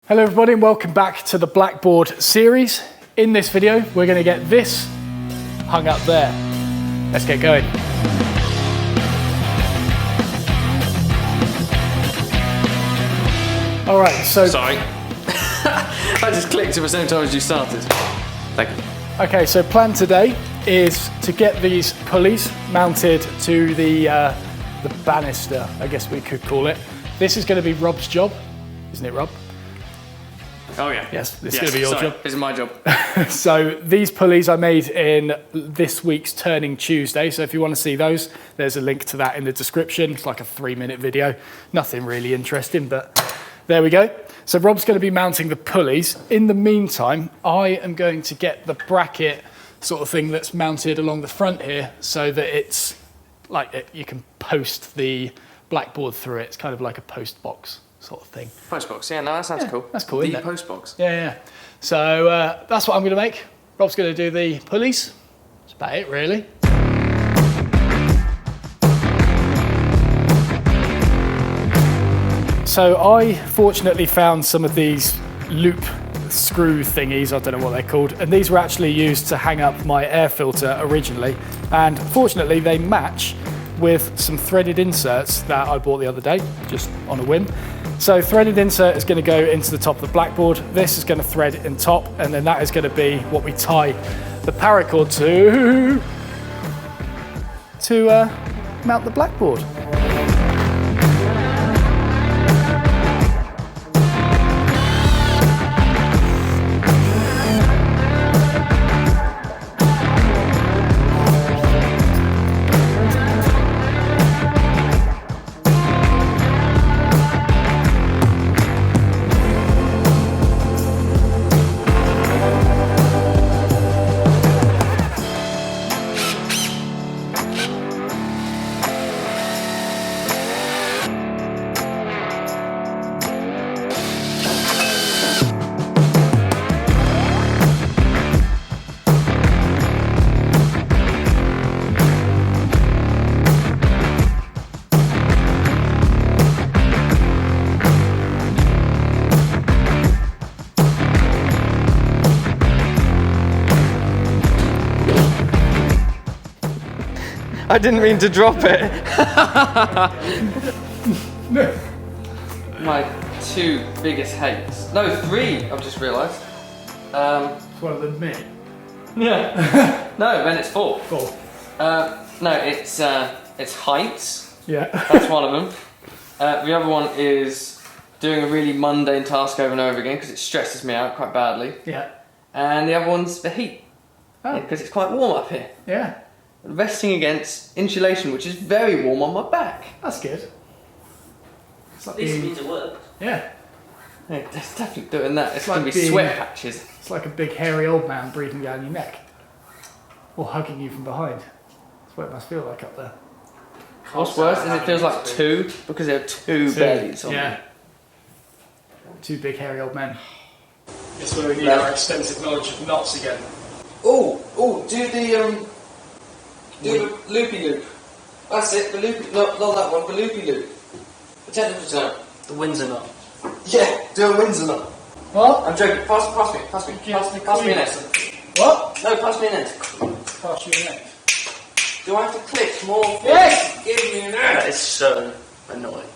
Hello everybody and welcome back to the Blackboard series. In this video, we're going to get this hung up there. Let's get going. All right, so... Sorry. I just clicked at the same time as you started. Thank you. Okay, so plan today is to get these pulleys mounted to the banister, I guess we could call it. This is going to be Rob's job, isn't it, Rob? Oh yeah. Yes, this is going to be your job. This is my job. So these pulleys I made in this week's Turning Tuesday. So if you want to see those, there's a link to that in the description. It's like a 3-minute video. Nothing really interesting, but there we go. So Rob's going to be mounting the pulleys. In the meantime, I am going to get the bracket sort of thing that's mounted along the front here so that it's like you can post the blackboard through it. It's kind of like a post box sort of thing. Postbox, yeah, no, that sounds cool. That's cool, isn't it? The postbox. Yeah. So that's what I'm going to make. Rob's going to do the pulleys. That's about it, really. So I fortunately found some of these loop screw thingies, I don't know what they're called, and these were actually used to hang up my air filter originally, and fortunately they match with some threaded inserts that I bought the other day, just on a whim. So threaded insert is going to go into the top of the blackboard. This is going to thread in top, and then that is going to be what we tie the paracord to mount the blackboard. I didn't mean to drop it. My two biggest hates. No, three, I've just realised. It's one of them, me. Yeah. No, then it's four. Four. No, it's heights. Yeah. That's one of them. The other one is doing a really mundane task over and over again because it stresses me out quite badly. Yeah. And the other one's the heat. Oh. Because it's quite warm up here. Yeah. Resting against insulation, which is very warm on my back. That's good. It's like At least it means it worked. Yeah. Yeah, it's definitely doing that. It's like going to be being- sweat patches. It's like a big hairy old man breathing down your neck. Or hugging you from behind. That's what it must feel like up there. What's worse is it feels like two, because there are two bellies on Yeah. me. Two big hairy old men. This is where we need our extensive knowledge of knots again. Oh, do the loopy loop. That's it, the loopy, not that one, the loopy loop. The technical term. The Windsor knot. Yeah, do a Windsor knot. What? I'm joking, pass me an S. What? No, pass me an S. Pass you an X. Do I have to click more? Yes! Give me an That S. is so annoying.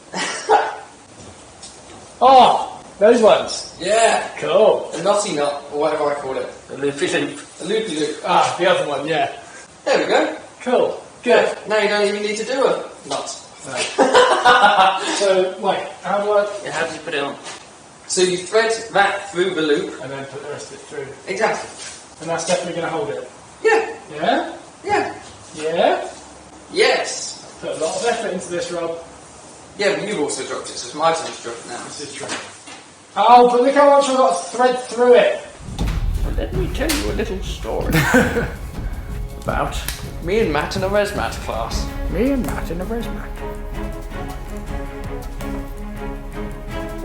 Oh! Those ones. Yeah. Cool. The knotty knot, or whatever I call it. The loopy loop. The loopy loop. Ah, the other one, yeah. There we go. Cool. Good. Now you don't even need to do a knot. So, wait, how do I... Yeah, how do you put it on? So you thread that through the loop. And then put the rest of it through. Exactly. And that's definitely going to hold it. Yeah. Yeah? Yeah. Yeah? Yes. Put a lot of effort into this, Rob. Yeah, but you've also dropped it, so it's my turn to drop it now. This is true. Oh, but look how much I've got to thread through it. Let me tell you a little story. About Me and Matt in a ResMat class. me and Matt in a ResMat.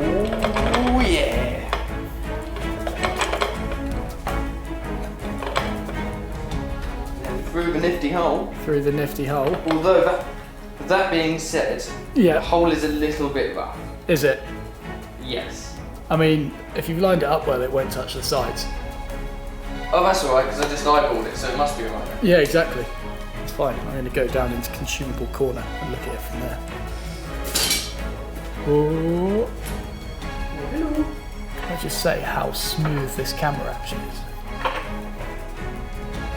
Oh yeah. And through the nifty hole. Through the nifty hole. Although that being said, the Yeah. hole is a little bit rough. Is it? Yes. I mean, if you've lined it up well, it won't touch the sides. Oh, that's alright, because I just eyeballed it, so it must be alright. Yeah, exactly. It's fine. I'm going to go down into consumable corner and look at it from there. Oh. I'll just say how smooth this camera action is.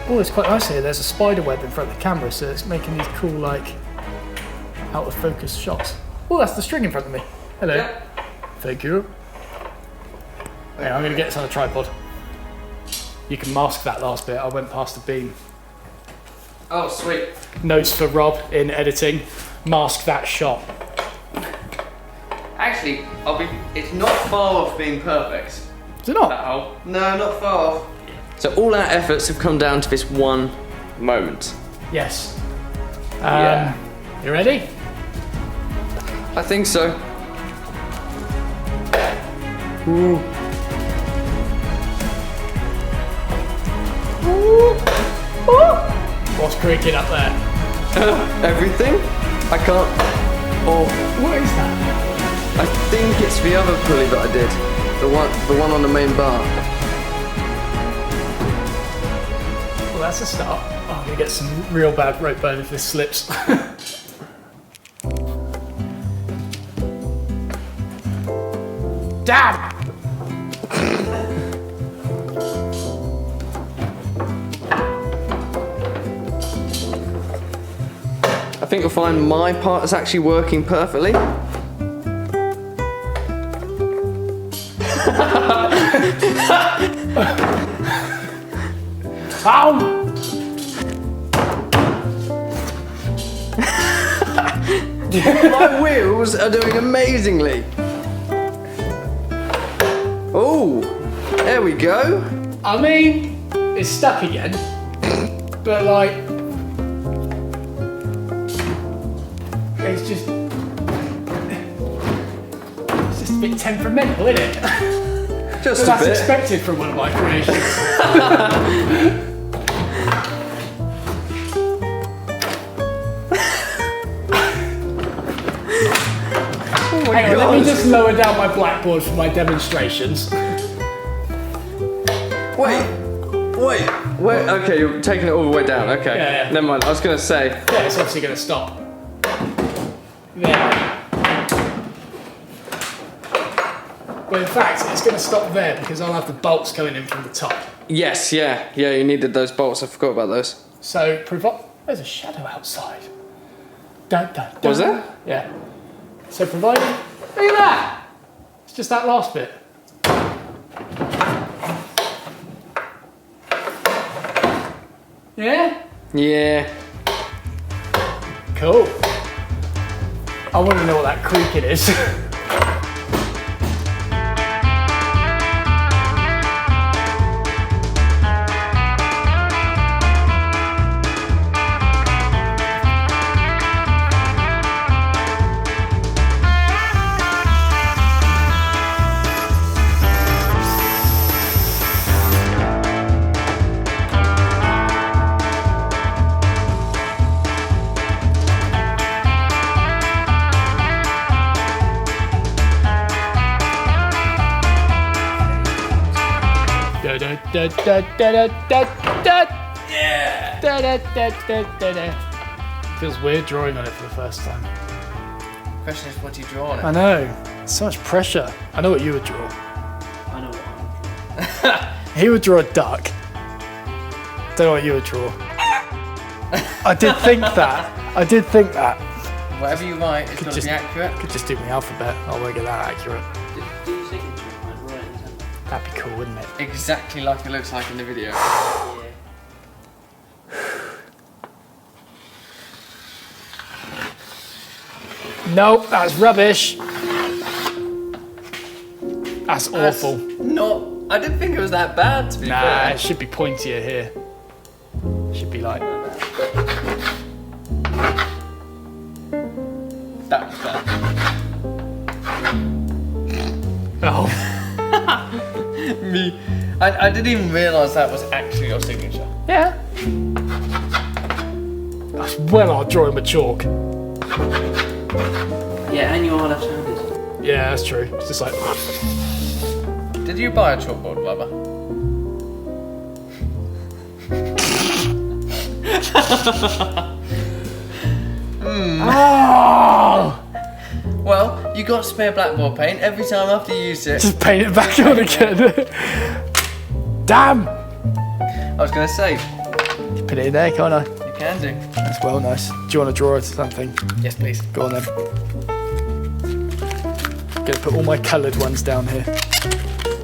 Oh, it's quite nice here. There's a spider web in front of the camera, so it's making these cool, like, out of focus shots. Oh, that's the string in front of me. Hello. Yeah. Thank you. Yeah, I'm going to get this on a tripod. You can mask that last bit. I went past the beam. Oh, sweet. Notes for Rob in editing. Mask that shot. Actually, it's not far off being perfect. Is it not? That hole. No, not far off. So all our efforts have come down to this one moment. Yes. Yeah. You ready? I think so. Ooh. Ooh. Ooh. What's creaking up there? Everything? I can't... Oh, What is that? I think it's the other pulley that I did. The one on the main bar. Well, that's a start. Oh, I'm going to get some real bad rope burn if this slips. Dad! I think you'll find my part is actually working perfectly. Ow! My wheels are doing amazingly. Oh, there we go. I mean, it's stuck again. But like... It's just a bit temperamental, isn't it? Just But a that's bit. expected from one of my creations. Oh my Hang on, let me God. just lower down my blackboard for my demonstrations. Wait. Okay, you're taking it all the way down. Okay. Yeah, yeah. Never mind. I was gonna say. Yeah, it's obviously going to stop. There. Well, in fact, it's going to stop there because I'll have the bolts coming in from the top. Yes. Yeah. You needed those bolts. I forgot about those. So, there's a shadow outside. Dun, dun, dun. Was there? Yeah. So, provided... Look at that! It's just that last bit. Yeah? Yeah. Cool. I want to know what that creaking is. Da, da, da, da, da, da. Yeah. Da, da, da, da, da, da. Feels weird drawing on it for the first time. Question is, what do you draw on it? I know. So much pressure. I know what you would draw. I know what He would draw a duck. Don't know what you would draw. I did think that. Whatever you write, it's got to just- be accurate. Could just do my alphabet. I won't get that accurate. Do your signature like right in the centre. That'd be cool, wouldn't it? Exactly like it looks like in the video. Yeah. Nope, that's rubbish. That's awful. I didn't think it was that bad, to be Nah, fair. it should be pointier here. Should be like... That was bad. Oh. Me. I didn't even realise that was actually your signature. Yeah. That's well hard drawing with chalk. Yeah, and you are left-handed. Yeah, that's true. It's just like... Did you buy a chalkboard, Bubba? Oh! Well, you got spare blackboard paint every time after you used it. Just paint it back on again. Damn! I was going to say, You put it in there, can't I? you can do. That's well nice. Do you want to draw it to something? Yes, please. Go on then. I'm gonna put all my coloured ones down here.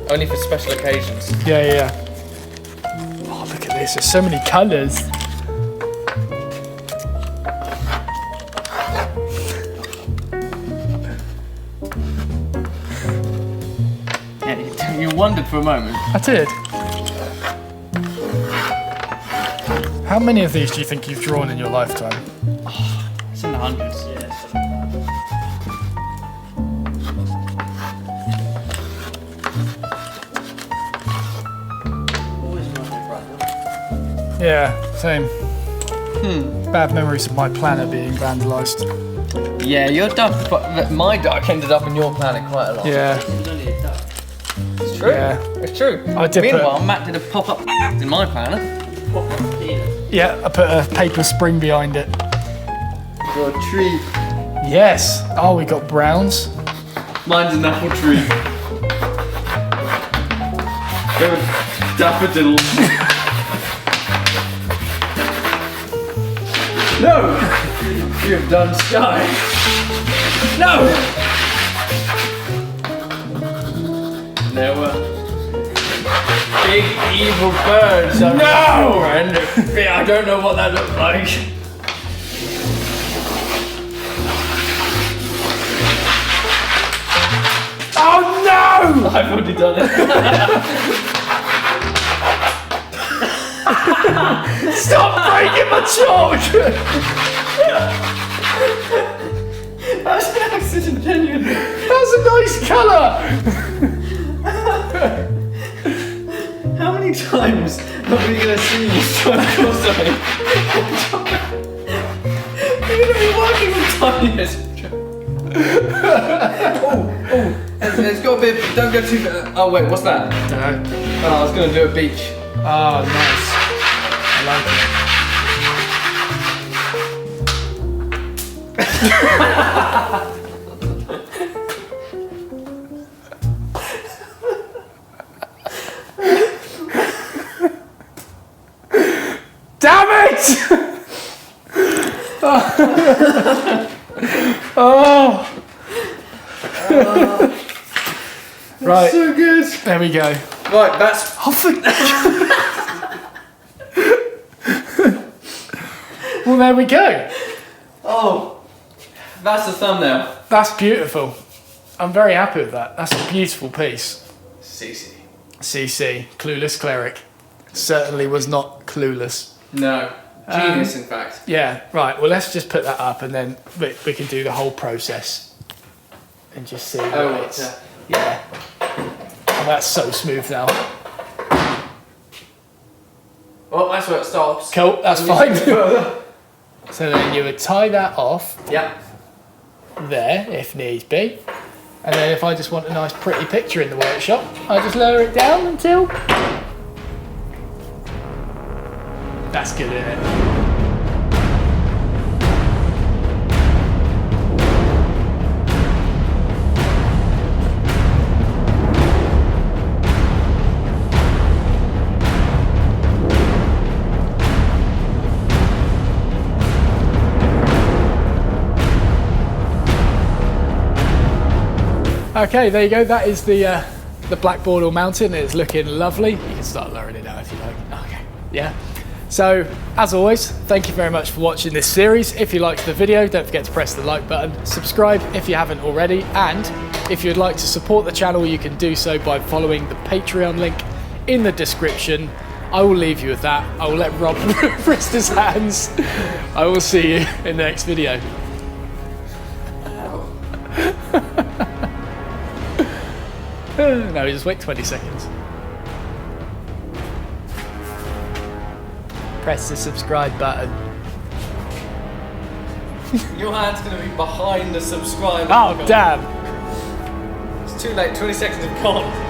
Only for special occasions. Yeah. Oh, look at this. There's so many colours. Yeah, you wondered for a moment. I did. How many of these do you think you've drawn in your lifetime? It's in the hundreds. Yeah. Always running right now. Yeah, same. Bad memories of my planner being vandalised. Yeah, your duck, but my duck ended up in your planet quite a lot. Yeah. It was only a duck. It's true. Yeah. It's true. I did Meanwhile, Matt did a pop-up in my planet. Pop up penis. Yeah, I put a paper spring behind it. Your tree. Yes. Oh, we got browns. Mine's an apple tree. Go with daffodils. No! You've done sky. No! There were big evil birds. No! And I don't know what that looked like. Oh no! I've already done it. Stop breaking my chalk! That's an accident, genuinely. That's a nice colour! How many times are we going to see you try to draw something? You're going to be working with tiniest. There's got a bit. Don't go too. Oh wait, what's that? No. Oh, I was going to do a beach. Oh, nice. I like it. Damn it! Oh. Right. So good. There we go. Right, that's. Oh, well, there we go. Oh, that's the thumbnail. That's beautiful. I'm very happy with that. That's a beautiful piece. CC. CC, Clueless Cleric. Certainly was not clueless. No. Genius, in fact. Yeah, right. Well, let's just put that up and then we can do the whole process and just see. Oh, what it's. yeah. Oh, that's so smooth now. Well, that's where it stops. Cool, that's fine. So then you would tie that off Yep. there, if needs be. And then if I just want a nice pretty picture in the workshop, I just lower it down until... That's good, isn't it? Okay, there you go. That is the blackboard all mounted. It's looking lovely. You can start lowering it down if you like. Okay, yeah. So, as always, thank you very much for watching this series. If you liked the video, don't forget to press the like button. Subscribe if you haven't already. And if you'd like to support the channel, you can do so by following the Patreon link in the description. I will leave you with that. I will let Rob rest his hands. I will see you in the next video. No, just wait 20 seconds. Press the subscribe button. Your hand's going to be behind the subscribe. Oh, damn. It's too late. 20 seconds have gone.